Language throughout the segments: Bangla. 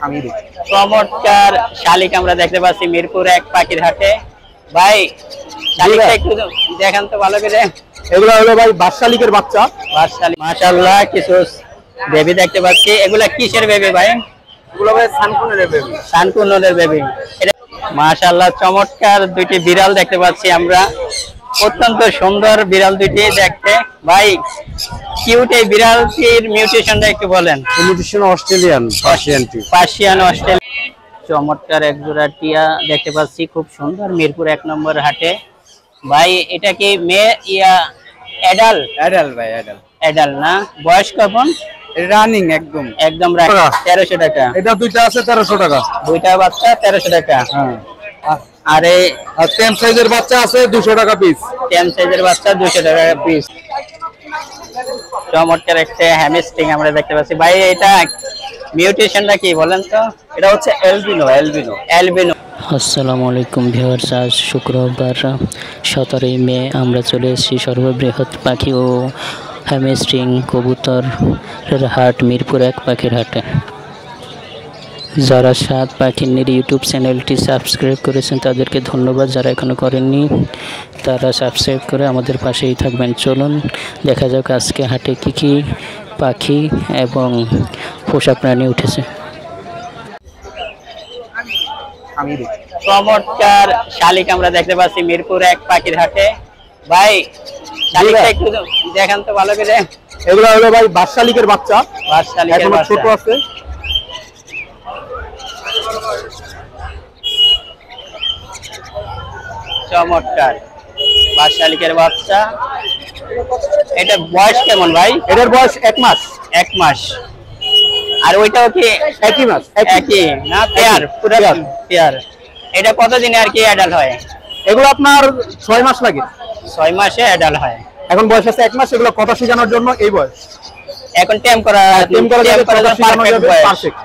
আমি চমৎকার শালিক আমরা দেখতে পাচ্ছি মিরপুর এক পাখির হাটে। ভাই শালিকটা একটু দেখান তো ভালো করে। এগুলো হলো ভাই বাদশালিকের বাচ্চা। বাদশালিক মাশাআল্লাহ কিছু বেবি দেখতে পাচ্ছি। এগুলা কিসের বেবি ভাই? এগুলো ভাই সানকুনের বেবি। সানকুনের বেবি। মাশাআল্লাহ চমৎকার দুইটি বিড়াল দেখতে পাচ্ছি আমরা। অত্যন্ত সুন্দর বিড়াল দুইটি দেখতে। ভাই কিউট এই বিড়ালটির মিউটেশনটা একটু বলেন। Mutation Australian Persian Australian. চমৎকার এক জোড়া টিয়া দেখতে পাচ্ছি, খুব সুন্দর, মিরপুর 1 নম্বর হাটে। ভাই এটা কি মেয়ে অ্যাডাল? অ্যাডাল ভাই অ্যাডাল না? বয়স কখন? রানিং একদম 1300 টাকা। এটা দুইটা আছে 1300 টাকা। দুইটা বাচ্চা 1300 টাকা। হ্যাঁ। আর টেম সাইজের বাচ্চা আছে 200 টাকা পিস। টেম সাইজের বাচ্চা 200 টাকা পিস। চমৎকার একটা হ্যামস্ট্রিং আমরা দেখতে পাচ্ছি। ভাই এটা মিউটেশনটা কি বলেন তো? এটা হচ্ছে অ্যালবিনো। আসসালামু আলাইকুম ভিউয়ার্স, আজ শুক্রবার 17 মে আমরা চলে এসেছি সর্ববৃহৎ পাখি ও হ্যামস্ট্রিং কবুতরের হাট মিরপুর 1 পাখির হাটে। যারা সাত পাখির ইউটিউব চ্যানেলটি সাবস্ক্রাইব করেছেন তাদেরকে ধন্যবাদ। যারা এখনো করেননি তারা সাবস্ক্রাইব করে আমাদের পাশেই থাকবেন। চলুন দেখা যাক আজকে হাটে কি কি পাখি এবং পোষা প্রাণী উঠেছে। চমৎকার শালিক আমরা দেখতে পাচ্ছি মিরপুর 1 পাখির হাটে। ভাই শালিকটা একটু দেখান তো ভালো করে। এগুলো হলো ভাই বাদশালিকের বাচ্চা। বাদশালিকের বাচ্চা ছোট আছে। চমৎকার বাদশালিকের বাচ্চা। এটা বয়স কেমন ভাই? এটার বয়স 1 মাস। 1 মাস। আর ওইটাও কি একই মাস? একই না? পেয়ার, পুরো পেয়ার। এটা কতদিনে আর কি অ্যাডাল্ট হয়? এগুলো আপনার 6 মাস লাগে। 6 মাসে অ্যাডাল্ট হয়। এখন বয়স আছে 1 মাস। এগুলো কথা শেখানোর জন্য এই বয়স। এখন টেম করা যাবে পারফেক্ট।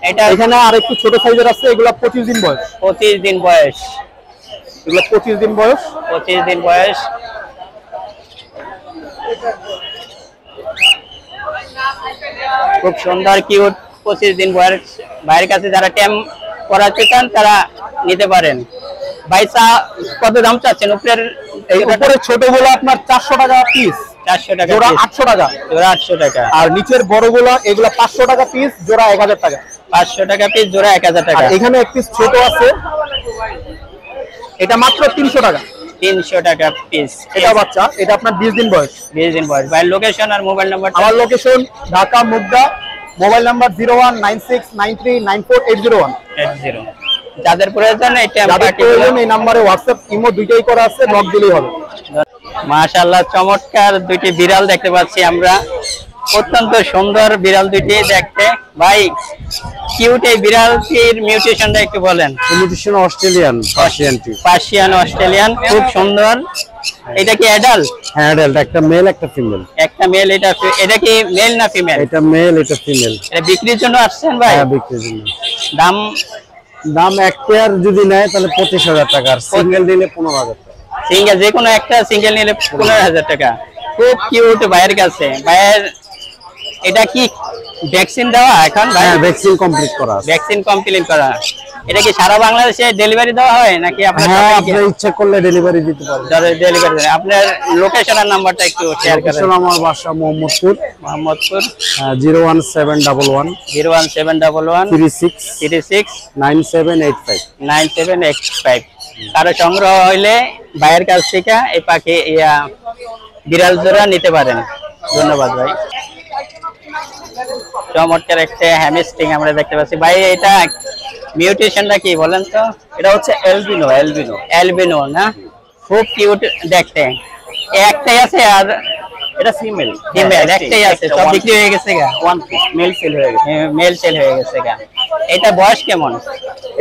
এটা এখানে আর একটু ছোট সাইজের আছে। এগুলো 25 দিন বয়স। 25 দিন বয়স। এগুলো 25 দিন বয়স। 25 দিন বয়স। খুব সুন্দর কিউট 25 দিন বয়স। ভাইয়ের কাছে যারা টেম করাতে চান তারা নিতে পারেন। ভাই কত দাম চাচ্ছেন? উপরে ছোটগুলো আপনার 400 টাকা পিস। 400 টাকা জোড়া 800 টাকা। জোড়া 800 টাকা। আর নিচের বড়গুলো এগুলো 500 টাকা পিস, জোড়া 1000 টাকা। 500 টাকা পিস, জোড়া 1000 টাকা। এখানে এক পিস ছোট আছে, এটা মাত্র 300 টাকা। 300 টাকা পিস। এটা বাচ্চা, এটা আপনার 20 দিন বয়স। 20 দিন বয়স। ভাই লোকেশন আর মোবাইল নাম্বার? আমার location Dhaka Mugda, mobile number 0196939480 যাদের প্রয়োজন এই নম্বরে হোয়াটসঅ্যাপ ইমো দুইটাই করা আছে, নক দিলেই হবে। মাশাআল্লাহ চমৎকার দুইটি বিড়াল দেখতে পাচ্ছি আমরা। অত্যন্ত সুন্দর বিড়াল দুইটি দেখতে। ভাই কিউট এই বিড়ালটির মিউটেশনটা একটু বলেন। মিউটেশন অস্ট্রেলিয়ান পার্সিয়ান অস্ট্রেলিয়ান, খুব সুন্দর। এটা কি অ্যাডাল্ট? হ্যাঁ অ্যাডাল্ট। একটা মেল একটা ফিমেল। একটা মেল। এটা কি মেল না ফিমেল? এটা মেল, এটা ফিমেল। এটা বিক্রির জন্য আসছেন ভাই? হ্যাঁ বিক্রির জন্য। দাম এক পেয়ার যদি নেয় তাহলে 25,000 টাকা, আর সিঙ্গেল নিলে 15,000 টাকা। সিঙ্গেল, যে কোনো একটা সিঙ্গেল নিলে 15,000 টাকা। খুব কিউট ভাইয়ের কাছে। ভাইয়ের এটা কি ভ্যাকসিন দেওয়া এখন? হ্যাঁ ভ্যাকসিন কমপ্লিট করা। ভ্যাকসিন কমপ্লিট করা। এটা কি সারা বাংলাদেশে ডেলিভারি দেওয়া হয় নাকি আপনার ইচ্ছা করলে ডেলিভারি দিতে পারবেন? ডেলিভারি দেন। আপনার লোকেশন আর নাম্বারটা একটু শেয়ার করেন। আমার বাসা মোহাম্মদপুর। 01711 36 9785। কারো সংগ্রহ হইলে ভাইয়ের কাছ থেকে এই পাখি বিড়াল জোড়া নিতে পারেন। ধন্যবাদ ভাই। চমৎকার একটা হ্যামস্ট্রিং আমরা দেখতে পাচ্ছি। ভাই এটা মিউটেশনটা কি বলেন তো? এটা হচ্ছে অ্যালবিনো না? খুব কিউট দেখতে। একটাই আছে আর এটা ফিমেল। একটাই আছে, সব বিক্রি হয়ে গেছে গা? মেল সেল হয়ে গেছে। মেল সেল হয়ে গেছে গা। এটা বয়স কেমন?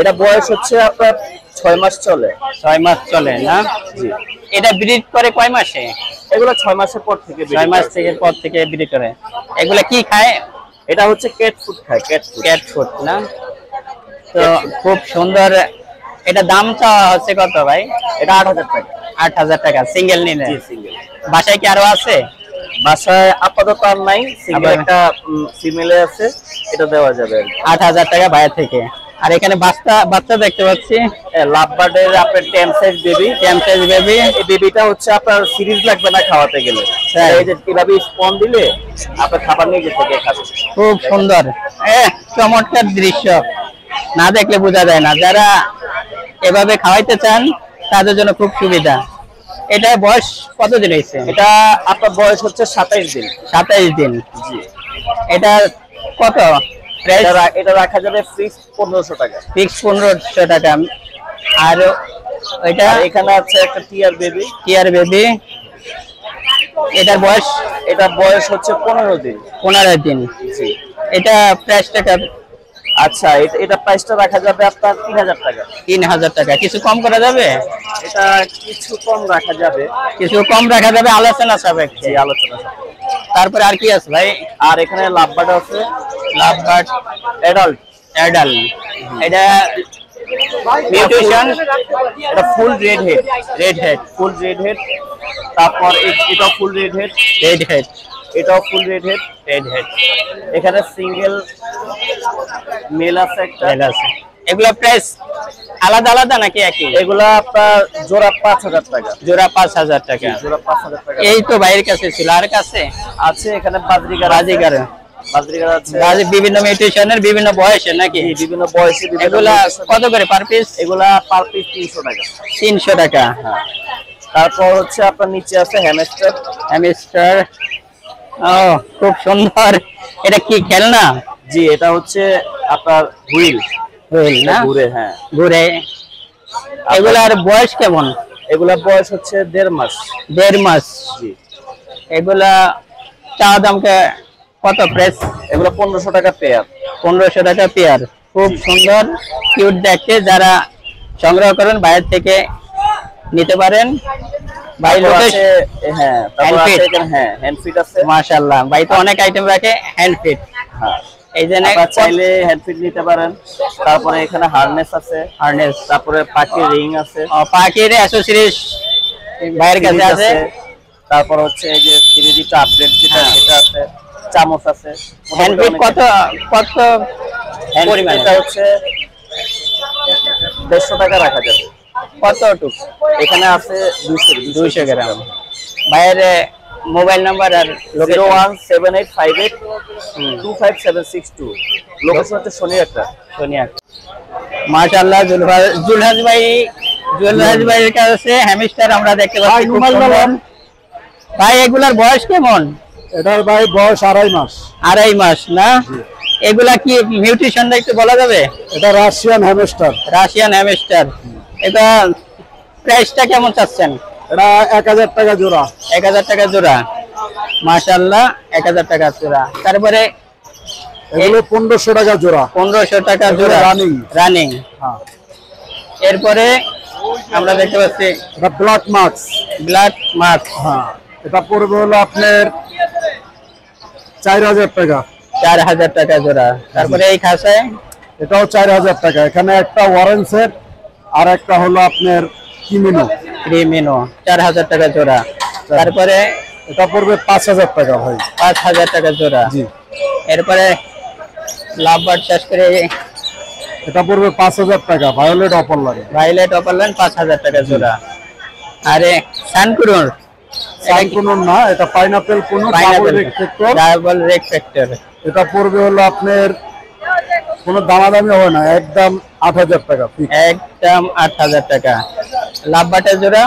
এটা বয়স হচ্ছে আপনার 6 মাস চলে। 6 মাস চলে না? জি। এটা ব্রিড করে কয় মাসে? এগুলো 6 মাসের পর থেকে। 6 মাস পর থেকে ব্রিড করে। এগুলা কি খায়? এটা হচ্ছে ক্যাট ফুড খায়। ক্যাট ফুড না? তো খুব সুন্দর। এটা দাম চাওয়া হচ্ছে কত ভাই? এটা 8,000 টাকা। 8,000 টাকা সিঙ্গেল নিলে? জি সিঙ্গেল। বাসায় কি আরো আছে? বাসায় আপাতত আর নাই, সিঙ্গেল একটা ফিমেলে আছে, এটা দেওয়া যাবে 8,000 টাকা বাইরে থেকে। আর এখানে বাচ্চা দেখতে পাচ্ছি লাভ বার্ডের আপনার 10 সাইজ বেবি। এই বেবিটা হচ্ছে আপনার সিরিজ লাগবে না খাওয়াতে গেলে, এই যে কিভাবে স্পন দিলে আপনার খাবার নিজে থেকে খাবে। খুব সুন্দর, চমৎকার দৃশ্য, না দেখলে বোঝা যায় না। যারা এভাবে খাওয়াইতে চান তাদের জন্য খুব সুবিধা। এটা বয়স কতদিন হয়েছে? এটা আপনার বয়স হচ্ছে 27 দিন। 27 দিন। জি। এটা কত? এটা রাখা যাবে ফিক্স 1500 টাকা। ফিক্স 1500 টাকা। আর এটা এখানে আছে একটা টিয়ার বেবি। এটার বয়স হচ্ছে 15 দিন। 15 দিন। জি। এটা প্রাইসটা আচ্ছা, এটা প্রাইসটা রাখা যাবে আপনার 3000 টাকা। 3000 টাকা। কিছু কম করা যাবে? এটা কিছু কম রাখা যাবে। আলোচনা সাপেক্ষে। জি, আলোচনা সাপেক্ষে। তারপরে আর কি আছে ভাই? আর এখানে লাভবার্ড আছে, লাভবার্ড অ্যাডাল্ট। এটা মিউটেশন, এটা ফুল রেড হেড, ফুল রেড হেড। তারপর এটাও ফুল রেড হেড, এটাও ফুল রেড হেড। এখানে সিঙ্গেল মেল আছে একটা। এগুলা প্রাইস আলাদা আলাদা নাকি একই? এগুলা আপনার জোড়া 5000 টাকা। জোড়া 5000 টাকা। জোড়া 5000 টাকা। এই তো বাইরের কাছে ছিল, আর কাছে আছে এখানে বাজরিগার আছে। বিভিন্ন মিউটেশনের বিভিন্ন বয়সের নাকি? বিভিন্ন বয়সে। এগুলা কত করে পার পিস? এগুলা পার পিস 300 টাকা। 300 টাকা। হ্যাঁ। তারপর হচ্ছে আপনার নিচে আছে হ্যামস্টার। ও খুব সুন্দর। এটা কি খেলনা? জি, এটা হচ্ছে আপনার হুইল না? ঘুরে। হ্যাঁ, ঘুরে। এগুলার বয়স কেমন? এগুলা বয়স হচ্ছে 1.5 মাস। 1.5 মাস। জি। এগুলা চা দামকে কত প্রাইস? এগুলা 1500 টাকা পেয়ার। 1500 টাকা পেয়ার। খুব সুন্দর, কিউট দেখতে। যারা সংগ্রহ করেন বাইরে থেকে নিতে পারেন। ভাই হ্যাঁ, তারপর আছে এখানে হ্যান্ড ফিট আছে। মাশাআল্লাহ, ভাই তো অনেক আইটেম রাখে হ্যান্ড ফিট। হ্যাঁ, এই জন্য চাইলে হ্যান্ড ফিট নিতে পারেন। তারপরে এখানে হারনেস আছে, তারপরে পাখির রিং আছে, পাখির অ্যাকসেসরিজ বাইরের কাছে আছে। তারপর হচ্ছে এই যে সিরিজটা আপডেট যেটা সেটা আছে, চামচ আছে। হ্যান্ড ফিট কত পরিমাণ? এটা হচ্ছে 150 টাকা রাখা যাবে। কতটুকু? এখানে আছে 200 গ্রাম। বাইরে মোবাইল নাম্বার আর 017858255762। লোকেশন হচ্ছে সোনিয়াটা। মাশাআল্লাহ, জুলহাজ ভাইয়ের কাছে হ্যামস্টার আমরা দেখতে পাচ্ছি। ভাই এগুলার বয়স কেমন? এটার ভাই বয়স 2.5 মাস। 2.5 মাস না? এগুলা কি মিউটেশনটা একটু বলা যাবে? এটা রাশিয়ান হ্যামস্টার। এটা প্রাইসটা কেমন চাচ্ছেন? এটা 1000 টাকা জোড়া। 1000 টাকা জোড়া। মাশাআল্লাহ, 1000 টাকা জোড়া। তারপরে এগুলো 1500 টাকা জোড়া। 1500 টাকা জোড়া রানিং। হ্যাঁ। এরপরে আমরা দেখতে পাচ্ছি এটা ব্ল্যাক মার্কস। হ্যাঁ, এটা পড়বে হলো আপনার 4000 টাকা। 4000 টাকা জোড়া। তারপরে এই খাসায় এটাও 4000 টাকা। এখানে একটা ওয়ারেন্সের আর একটা হলো আপনার ক্রিমিনো 4000 টাকা জোড়া। তারপরে এটা পড়বে 5000 টাকা ভাই। 5000 টাকা জোড়া। জি। এরপরে লাভবার্ড শেষ করে এটা পড়বে 5000 টাকা। ভায়োলেট অপারলাইন 5000 টাকা জোড়া। আরে সানকুনুর না, এটা পাইনাপেল কুনুর ডাবল রেক্টেক্টর। এটা পড়বে হলো আপনার কোনো দামাদামি হবে না, একদম 8000 টাকা। একদম 8000 টাকা। লাভবার্ডের জোড়া?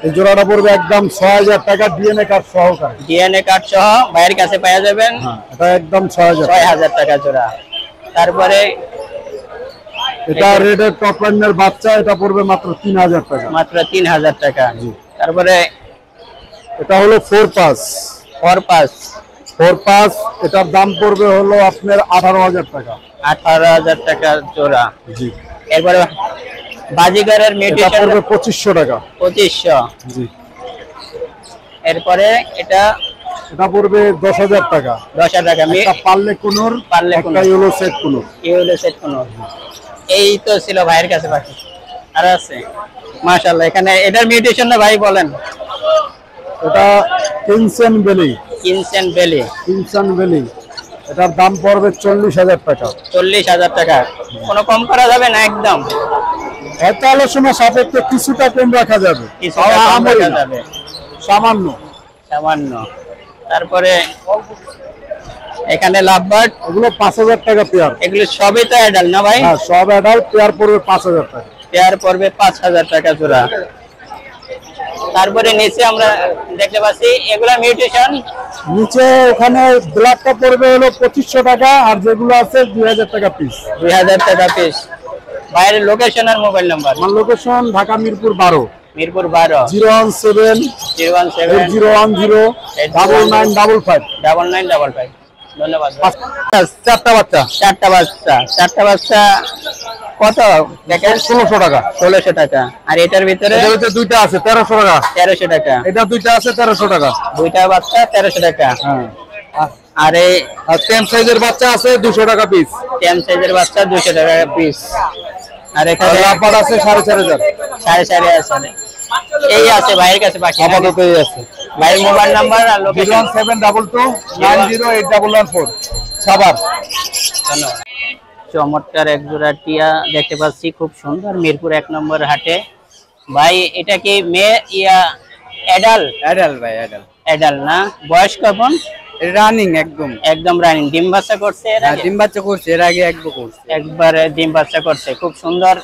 এই জোড়াটা পড়বে একদম 6000 টাকা ডিএনএ কার্ড সহকারে। ডিএনএ কার্ড সহ ভাইয়ের কাছে পেয়ে যাবেন। এটা একদম 6000 টাকা জোড়া। তারপরে এটা রেডের টপ লাইনের বাচ্চা, এটা পড়বে মাত্র 3000 টাকা। মাত্র 3000 টাকা। তারপরে এটা হলো 4 পাস। এটার দাম পড়বে হলো আপনার 18000 টাকা। 18000 টাকা জোড়া। জি। এরপরে বাজিগারের মিউটেশন পড়বে 2500 টাকা। 2500। জি। এরপরে এটা পড়বে 10000 টাকা। 10000 টাকা। একটা পার্লে কুনুর, একটা ইয়েলো সেট কুনুর। এই তো ছিল ভাইয়ের কাছে বাকি। আর আছে মাশাআল্লাহ। এখানে এটার মিউটেশন না ভাই বলেন? এটা কিংসেন বেলি। কিনসেন বেলি। কিনসান ভ্যালি, এটার দাম পড়বে 40,000 টাকা। 40,000 টাকা। কোনো কম করা যাবে না একদম? এত আলোচনা সাপেক্ষে কিছুটা কম রাখা যাবে, কিছুটা কম রাখা যাবে, সামান্য। সামান্য। তারপরে এখানে লাভবার্ড, এগুলো 5,000 টাকা পেয়ার। এগুলো সবই তো অ্যাডাল্ট না ভাই? হ্যাঁ, সব অ্যাডাল্ট, পেয়ার পড়বে 5,000 টাকা। পেয়ার পড়বে 5,000 টাকা জোড়া। তারপরে নিচে আমরা দেখতে পাচ্ছি এগুলা মিউটেশন। নিচে ওখানে ব্ল্যাকটা পড়বে হলো 2500 টাকা, আর যেগুলো আছে 2000 টাকা পিস। 2000 টাকা পিস। বাইরের লোকেশন আর মোবাইল নাম্বার? আমার লোকেশন ঢাকা মিরপুর 12, মিরপুর 12, 017 017 010 9955 9955। ধন্যবাদ। চারটা বাচ্চা। চারটা বাচ্চা, চারটা বাচ্চা কত? দেখেন 1600 টাকা। 1600 টাকা। আর এটার ভিতরে এটার ভিতরে দুইটা আছে 1300 টাকা। 1300 টাকা। এটা দুইটা আছে 1300 টাকা। দুইটা বাচ্চা 1300 টাকা। হ্যাঁ, আর এই আর 10 সাইজের বাচ্চা আছে 200 টাকা পিস। 10 সাইজের বাচ্চা 200 টাকা পিস। আর এখানে লাভবার্ড আছে 4,500। 4,500 আছে। এই আছে ভাইয়ের কাছে বাকি? আপাতত এই আছে। ভাইয়ের মোবাইল নাম্বার আর লোকেশন? 01722 908114 সাভার। ধন্যবাদ। চমৎকার এক জোড়া টিয়া দেখতে পাচ্ছি, খুব সুন্দর, মিরপুর 1 নম্বর হাটে। ভাই এটা কি মেয়ে অ্যাডাল? অ্যাডাল ভাই, অ্যাডাল। অ্যাডাল না? বয়স কখন? রানিং একদম। একদম রানিং। ডিম বাচ্চা করছে এর আগে? ডিম বাচ্চা করছে, এর আগে একবার করছে। একবারে ডিম বাচ্চা করছে, খুব সুন্দর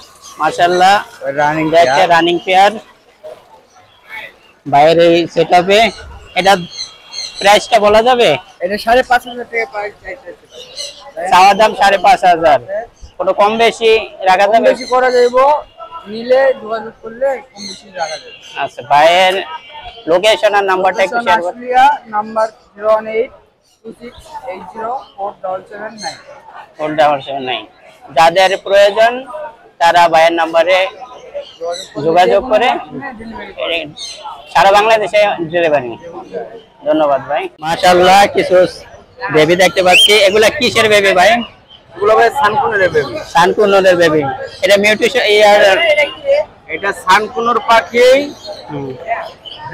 মাশাআল্লাহ। রানিং দেখতে রানিং পেয়ার। বাইরে এই সেটআপে এটা প্রাইসটা বলা যাবে? এটা 5,500 টাকা প্রাইস চাইছে। চাওয়া দাম 5,500। কোনো কম বেশি রাখা যাবে? বেশি করা যাইব, নিলে যোগাযোগ করলে কম বেশি রাখা যাবে। আচ্ছা, ভাইয়ের লোকেশন আর নাম্বারটা একটু শেয়ার করুন। আশুলিয়া নাম্বার 01826804779। 479। যাদের প্রয়োজন তারা ভাইয়ের নাম্বারে যোগাযোগ করে সারা বাংলাদেশে ডেলিভারি। ধন্যবাদ ভাই। মাশাআল্লাহ, কিছু বেবি দেখতে পাচ্ছি। এগুলা কিসের বেবি ভাই? এগুলো ভাই সানকুনের বেবি। সানকুনের বেবি। এটা মিউটেশন, এটা সানকুনর পাখি।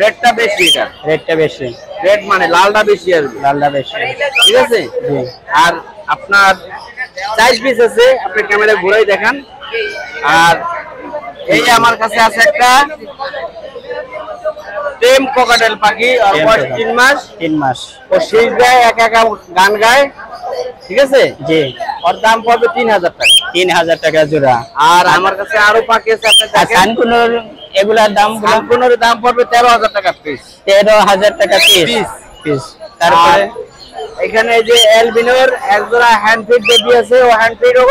রেডটা বেশি, এটা রেটটা বেশি। রেড মানে লালটা বেশি আর কি। লালটা বেশি, ঠিক আছে। জি। আর আপনার 4 পিস আছে, আপনি ক্যামেরা ঘুরাই দেখান। আর এই আমার কাছে আছে একটা টেম কোকাটেল পাখি, আর বয়স 3 মাস। 3 মাস। ও শীষ দেয়, একা একা গান গায়, ঠিক আছে। জি। ওর দাম পড়বে 3,000 টাকা। 3,000 টাকা জোড়া। আর আমার কাছে আরো পাখি আছে, আপনি আর দেখেন। সানকুনের এগুলার দাম? সানকুনের দাম পড়বে 13,000 টাকা পিস। 13,000 টাকা পিস। পিস। তারপরে এখানে যে এলবিনোর এক জোড়া হ্যান্ড ফিড বেবি আছে, ও হ্যান্ড ফিডও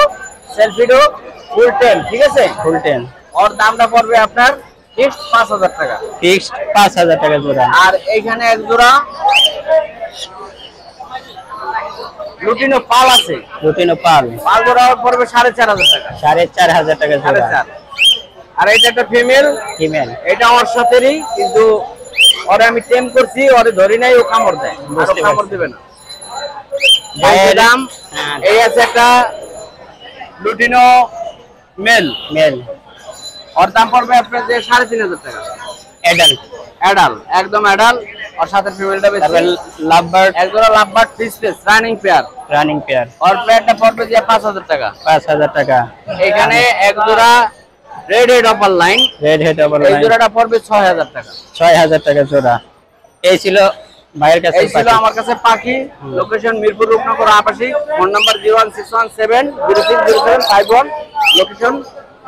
সেলফিডও ফুল টেম, ঠিক আছে। ফুল 10। ওর দামটা পড়বে আপনার ফিক্সড 5,000 টাকা। ফিক্সড 5,000 টাকা জোড়া। আর এইখানে এক জোড়া লুটিনো পাল আছে, রুটিনো পাল। পাল জোড়া পড়বে 4,500 টাকা। 4,500 টাকা জোড়া। 4,500। আর এটা একটা ফিমেল। ফিমেল। এটা ওর সাথেরই, কিন্তু ওরে আমি টেম করছি, ওরে ধরি নাই, ও কামড় দেয়, আর কামড় দিবে না। ভাইয়ের দাম এই আছে একটা লুটিনো মেল। মেল। ওর দাম পড়বে আপনার 3,500 টাকা। অ্যাডাল্ট। অ্যাডাল, একদম অ্যাডাল। ওর সাথে ফিমেলটা বেশি। তারপর লাভবার্ড। এক জোড়া lovebird piece running pair. Running pair. ওর পেয়ারটা পড়বে যে 5,000 টাকা। 5,000 টাকা। এখানে এক জোড়া red head upper line, red head over এই লাইন। জোড়াটা পড়বে 6,000 টাকা। 6,000 টাকা জোড়া। এই ছিল ভাইয়ের কাছে এই ছিল আমার কাছে পাখি। লোকেশন মিরপুর রূপনগর আবাসিক। Phone number 01617060751। Location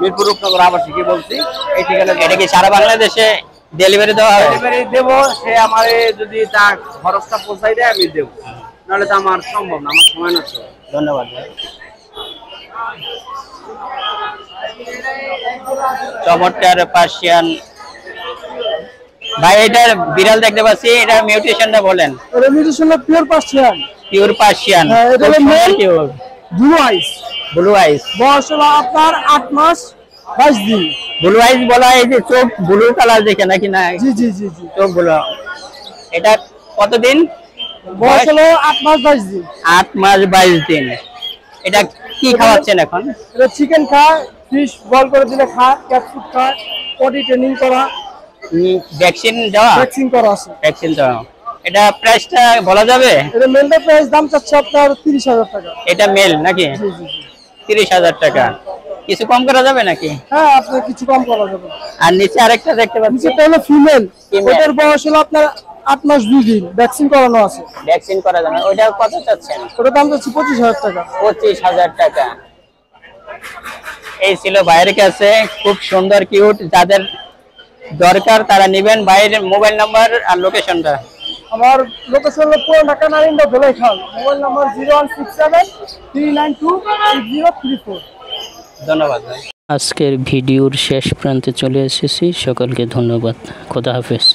Mirpur Rupnagar আবাসিক। কি বলছি, এই ঠিকানা। এটা কি সারা বাংলাদেশে ডেলিভারি দেওয়া হবে? ডেলিভারি দেবো, সে আমার যদি তার খরচটা পৌঁছাই দেয় আমি দেবো, নাহলে তো আমার সম্ভব না, আমার সময় নষ্ট। ধন্যবাদ ভাই। চমৎকার পার্সিয়ান। ভাই এটার বিড়াল দেখতে পাচ্ছি, এটা মিউটেশনটা বলেন। এটা mutation pure Persian. Pure Persian. হ্যাঁ, এটা হলো male। পিওর ব্লু আইস, ব্লু আইস। বয়স হলো আপনার 8 মাস 22 দিন। ব্লু আইস বলা, এই যে চোখ ব্লু কালার দেখে নাকি? না, জি জি জি জি। চোখ ব্লু। এটা কতদিন বয়স হলো 8 মাস 22 দিন। 8 মাস 22 দিন। এটা কি খাওয়াচ্ছেন এখন? এটা চিকেন খায়, ফিশ বল করে দিলে খায়, ক্যাট ফুড খায়, পটি ট্রেনিং করা, ভ্যাকসিন দেওয়া? ভ্যাকসিন করা আছে। ভ্যাকসিন দেওয়া। এটা প্রাইসটা বলা যাবে? এটা মেলটার প্রাইস দাম চাচ্ছে আপনার 30,000 টাকা। এটা মেল নাকি? জি জি জি। 30,000 টাকা। কিছু কম করা যাবে নাকি? হ্যাঁ, আপনার কিছু কম করা যাবে। আর নিচে আরেকটা দেখতে পাচ্ছি, নিচেটা হলো ফিমেল। Female। ওটার বয়স হলো আপনার 8 মাস 2 দিন, ভ্যাকসিন করানো আছে। ভ্যাকসিন করা যাবে, ওইটা কত চাচ্ছেন? ওটার দাম চাচ্ছি 25,000 টাকা। 25,000 টাকা। এই ছিল ভাইয়ের কাছে খুব সুন্দর কিউট, যাদের দরকার তারা নেবেন। ভাইয়ের মোবাইল নাম্বার আর লোকেশনটা? আমার লোকেশন হলো পুরো ঢাকা নারিন্দা ধোলাইখাল। Mobile number 0167392634। ধন্যবাদ ভাই। আজকের ভিডিওর শেষ প্রান্তে চলে এসেছি। সকলকে ধন্যবাদ। খোদা হাফেজ।